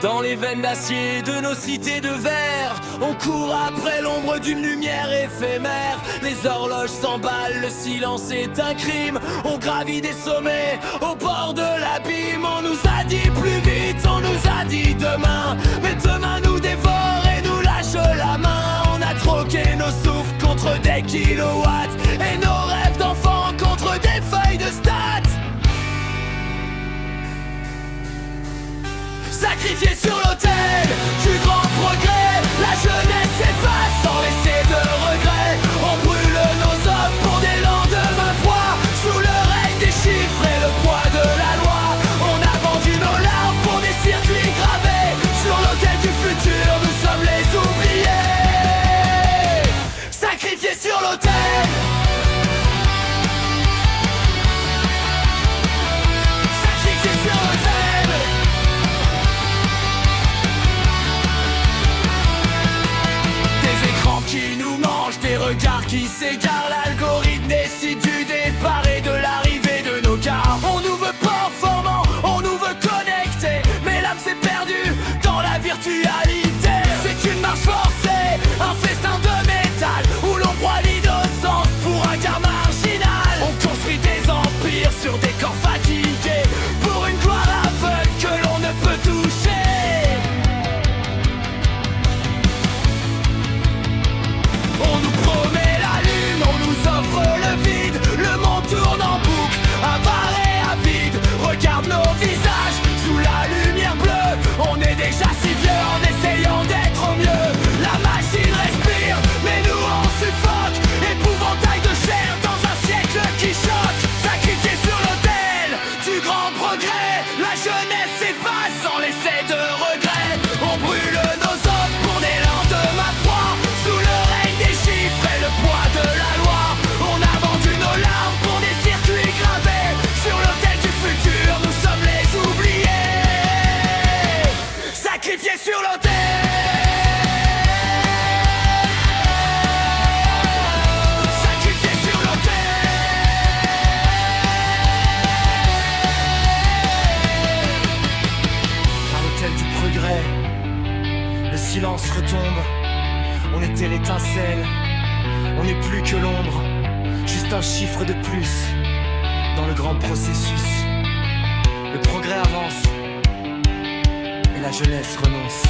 Dans les veines d'acier de nos cités de verre, on court après l'ombre d'une lumière éphémère. Les horloges s'emballent, le silence est un crime. On gravit des sommets au bord de l'abîme. On nous a dit plus vite, on nous a dit demain, mais demain nous dévore et nous lâche la main. On a troqué nos souffles contre des kilowatts et nos rêves d'enfants contre des feuilles de stats. Sacrifié sur l'autel du grand progrès, la jeunesse s'efface sans laisser de regrets. On brûle nos hommes pour des lendemains froids, sous le règne des chiffres et le poids de la loi. On a vendu nos larmes pour des circuits gravés, sur l'autel du futur nous sommes les oubliés. Sacrifiés sur l'autel. Qui nous mangent, des regards qui s'égarent. L'algorithme décide du départ et de l'arrivée de nos cars. On nous veut performants, on nous veut connectés, mais l'âme s'est perdue dans la virtualité. C'est une marche forcée, un festin de métal, où l'on broie l'innocence pour un quart marginal. On construit des empires sur des corps fatigués, pour une gloire aveugle que l'on ne peut toucher. On nous promet la lune, on nous offre le vide. Le monde tourne en boucle, avare et avide. Regarde nos visages sous la lumière bleue. On est déjà si vieux en essayant d'être au mieux. La machine respire, mais nous on suffoque. Épouvantail de chair dans un siècle qui choque. Sacrifié sur l'autel du grand progrès, la jeunesse s'efface sans laisser de regrets. On brûle nos hommes pour des lendemains froids, sous le règne des chiffres et le poids de la loi. On a vendu nos larmes pour des circuits gravés, sur l'autel du futur nous sommes les oubliés. Sacrifiés sur l'autel. Sacrifiés sur l'autel. À l'autel du progrès, le silence retombe. On était l'étincelle, on n'est plus que l'ombre, juste un chiffre de plus dans le grand processus. Le progrès avance et la jeunesse renonce.